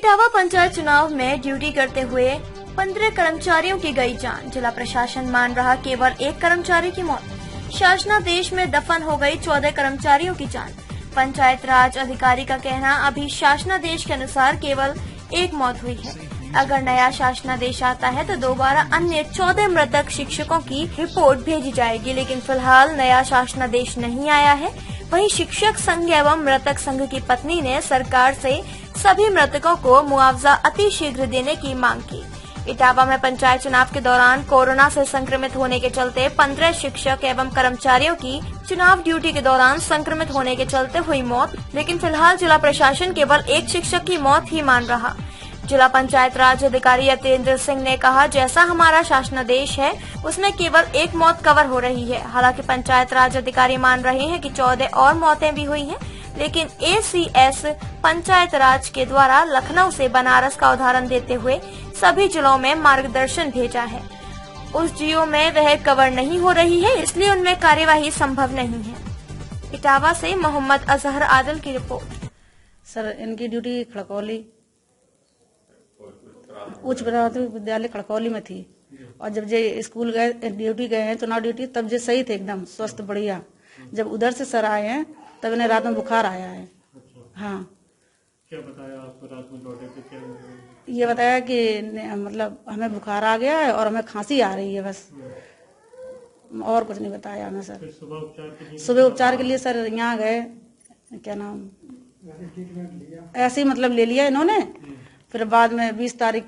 इटावा पंचायत चुनाव में ड्यूटी करते हुए 15 कर्मचारियों की गई जान। जिला प्रशासन मान रहा केवल एक कर्मचारी की मौत। शासनादेश में दफन हो गई 14 कर्मचारियों की जान। पंचायत राज अधिकारी का कहना, अभी शासनादेश के अनुसार केवल एक मौत हुई है। अगर नया शासनादेश आता है तो दोबारा अन्य 14 मृतक शिक्षकों की रिपोर्ट भेजी जाएगी, लेकिन फिलहाल नया शासनादेश नहीं आया है। वहीं शिक्षक संघ एवं मृतक संघ की पत्नी ने सरकार से सभी मृतकों को मुआवजा अतिशीघ्र देने की मांग की। इटावा में पंचायत चुनाव के दौरान कोरोना से संक्रमित होने के चलते 15 शिक्षक एवं कर्मचारियों की चुनाव ड्यूटी के दौरान संक्रमित होने के चलते हुई मौत, लेकिन फिलहाल जिला प्रशासन केवल एक शिक्षक की मौत ही मान रहा। जिला पंचायत राज अधिकारी यतेंद्र सिंह ने कहा, जैसा हमारा शासनादेश है उसमें केवल एक मौत कवर हो रही है। हालांकि पंचायत राज अधिकारी मान रहे हैं कि 14 और मौतें भी हुई हैं, लेकिन ACS पंचायत राज के द्वारा लखनऊ से बनारस का उदाहरण देते हुए सभी जिलों में मार्गदर्शन भेजा है। उस जिलों में वह कवर नहीं हो रही है, इसलिए उनमें कार्यवाही संभव नहीं है। इटावा से मोहम्मद अजहर आदिल की रिपोर्ट। सर, इनकी ड्यूटी खड़कौली उच्च प्राथमिक विद्यालय खड़कौली में थी, और जब जे स्कूल गए ड्यूटी गए हैं चुनाव ड्यूटी, तब जे सही थे, एकदम स्वस्थ बढ़िया। जब उधर से सर आए हैं तब इन्हें रात में बुखार आया है। हाँ, क्या बताया आपको रात में लौटे थे? क्या ये बताया कि मतलब हमें बुखार आ गया है और हमें खांसी आ रही है, बस और कुछ नहीं बताया हमें सर। सुबह उपचार के लिए सर यहाँ गए, क्या नाम, ऐसे ही मतलब ले लिया इन्होंने। फिर बाद में 21 तारीख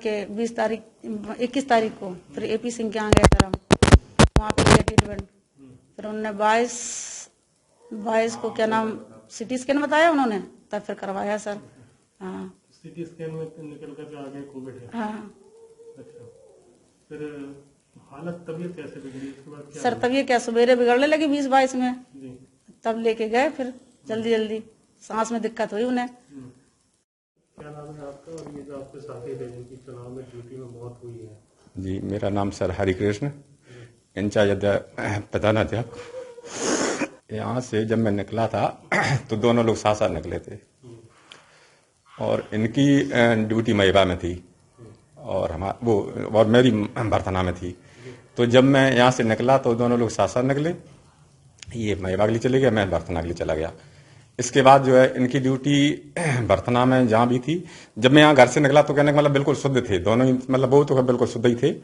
को फिर AP सिंह के यहाँ गए सर हम, वहाँ पे लिया ट्रीटमेंट। फिर उन्होंने 22 को क्या नाम CT स्कैन बताया उन्होंने, तब फिर करवाया सर। हाँ, CT स्कैन में निकल कर आ गए कोविड है। हाँ। अच्छा, फिर हालत तबीयत कैसे बिगड़ी उसके बाद? क्या सर तबीयत क्या सवेरे बिगड़ने लगी 20-22 में जी। तब लेके गए, फिर जल्दी सांस में दिक्कत हुई उन्हें। क्या नाम है आपका और ये जो आपके साथी थे जिनकी चुनाव में ड्यूटी में मौत हुई है? जी, मेरा नाम सर हरिकृष्ण, इंचार्ज अध्यापक। यहाँ से जब मैं निकला था तो दोनों लोग साथ साथ निकले थे, और इनकी ड्यूटी मईबा में थी और और मेरी भरथना में थी। तो जब मैं यहाँ से निकला तो दोनों लोग साथ साथ निकले, ये मईबा के लिए चले गए, मैं भरथना के लिए चला गया। इसके बाद जो है इनकी ड्यूटी भरथना में जहाँ भी थी, जब मैं यहाँ घर से निकला तो कहने का मतलब बिल्कुल शुद्ध थे दोनों ही, मतलब वो तो बिल्कुल शुद्ध ही थे।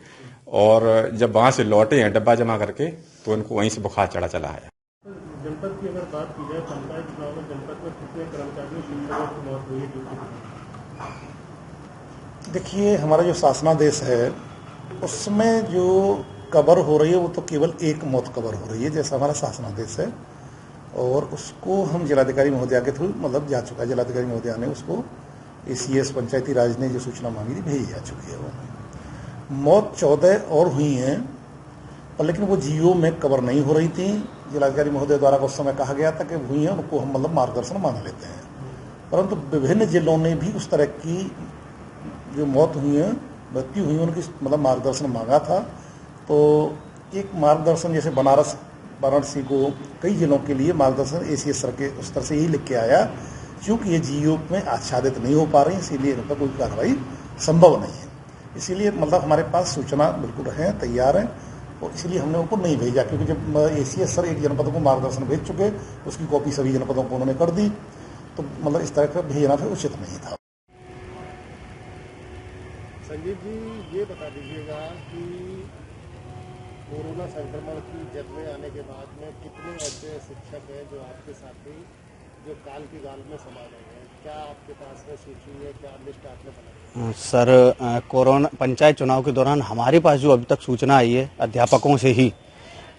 और जब वहाँ से लौटे हैं डब्बा जमा करके तो इनको वहीं से बुखार चला है। जनपद की अगर बात की जाए, पंचायत चुनाव में जनपद में कितने कर्मचारियों शिक्षकों की मौत हुई ड्यूटी? देखिए, हमारा जो शासनादेश है उसमें जो कवर हो रही है वो तो केवल एक मौत कवर हो रही है, जैसा हमारा शासनादेश है, और उसको हम जिलाधिकारी महोदया के थ्रू मतलब जा चुका है। जिलाधिकारी महोदया ने उसको ACS पंचायती राज ने जो सूचना मांगी थी भेजी जा चुकी है। वो मौत 14 और हुई हैं, और लेकिन वो GO में कवर नहीं हो रही थी। जिलाधिकारी महोदय द्वारा उस समय कहा गया था कि हुई हैं, उनको हम मतलब मार्गदर्शन मान लेते हैं, परंतु विभिन्न जिलों ने भी उस तरह की जो मौत हुई है, मृत्यु हुई, उनकी मतलब मार्गदर्शन मांगा था। तो एक मार्गदर्शन जैसे वाराणसी को कई जिलों के लिए मार्गदर्शन ACS सर के स्तर से ही लिख के आया, क्योंकि ये GO में आच्छादित नहीं हो पा रही, इसीलिए इन पर कोई कार्रवाई संभव नहीं है। इसीलिए मतलब हमारे पास सूचना बिल्कुल है, तैयार है, और इसलिए हमने उनको नहीं भेजा, क्योंकि जब ACS सर एक जनपद को मार्गदर्शन भेज चुके, उसकी कॉपी सभी जनपदों को उन्होंने कर दी, तो मतलब इस तरह का भेजना फिर उचित नहीं था। संजीव जी, ये बता दीजिएगा कि कोरोना संक्रमण की जद में आने के बाद में कितने ऐसे शिक्षक हैं जो आपके साथी जो काल की गाल में समा रहे हैं? क्या आपके पास में सूची है? क्या लिस्ट आपने बनाई? सर, कोरोना पंचायत चुनाव के दौरान हमारे पास जो अभी तक सूचना आई है अध्यापकों से ही,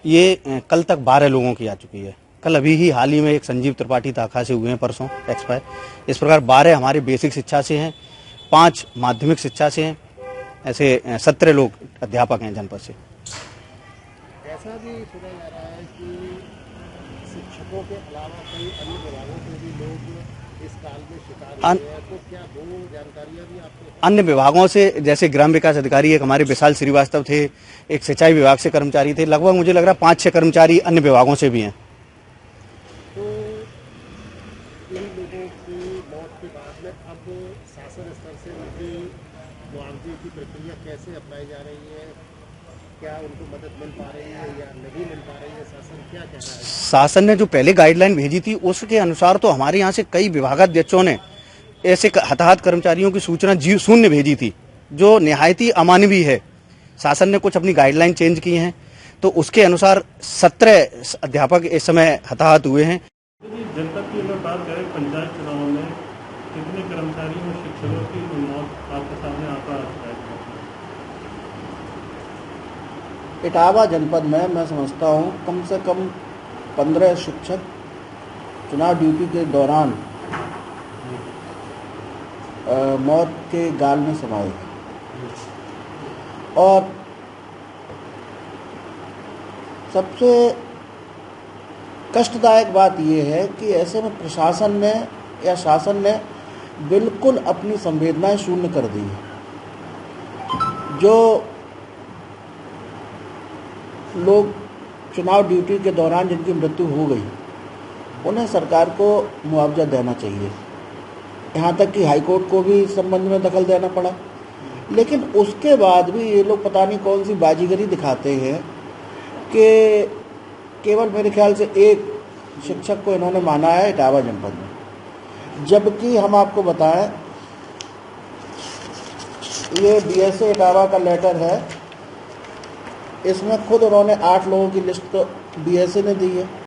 ये कल तक 12 लोगों की आ चुकी है। कल अभी ही हाल ही में एक संजीव त्रिपाठी ताखा से हुए हैं, परसों एक्सपायर। इस प्रकार 12 हमारी बेसिक शिक्षा से हैं, 5 माध्यमिक शिक्षा से हैं, ऐसे 17 लोग अध्यापक हैं जनपद से। ऐसा भी सुना जा रहा है कि शिक्षकों के अलावा कई अन्य विभागों के भी लोग इस काल में शिकार हुए हैं, तो क्या वो जानकारियां भी आपको? अन्य विभागों से, जैसे ग्राम विकास अधिकारी एक हमारे विशाल श्रीवास्तव थे, एक सिंचाई विभाग से कर्मचारी थे, लगभग मुझे लग रहा है 5-6 कर्मचारी अन्य विभागों से भी हैं। तो इन लोगों की मौत के बाद में अब शासन स्तर से उनकी मुआवजे की प्रक्रिया कैसे अपनाई जा रही है? क्या उनको मदद मिल पा रही है या नहीं मिल पा रही है? शासन क्या कह रहा है? शासन ने जो पहले गाइडलाइन भेजी थी उसके अनुसार तो हमारे यहाँ से कई विभागाध्यक्षों ने ऐसे हताहत कर्मचारियों की सूचना शून्य भेजी थी, जो निहायती अमानवीय है। शासन ने कुछ अपनी गाइडलाइन चेंज की हैं, तो उसके अनुसार 17 अध्यापक इस समय हताहत हुए हैं। जनपद की अगर बात करें, पंचायत चुनाव में कितने कर्मचारियों और शिक्षकों की मौत आपके सामने आता है? इटावा जनपद में मैं समझता हूँ कम से कम 15 शिक्षक चुनाव ड्यूटी के दौरान मौत के गाल में समाये हैं। और सबसे कष्टदायक बात यह है कि ऐसे में प्रशासन ने या शासन ने बिल्कुल अपनी संवेदनाएं शून्य कर दी है। जो लोग चुनाव ड्यूटी के दौरान जिनकी मृत्यु हो गई, उन्हें सरकार को मुआवजा देना चाहिए। यहाँ तक कि हाईकोर्ट को भी इस संबंध में दखल देना पड़ा, लेकिन उसके बाद भी ये लोग पता नहीं कौन सी बाजीगरी दिखाते हैं कि केवल मेरे ख्याल से एक शिक्षक को इन्होंने माना है इटावा जनपद में। जबकि हम आपको बताएं, ये बीएसए इटावा का लेटर है, इसमें खुद उन्होंने 8 लोगों की लिस्ट तो बीएसए ने दी है।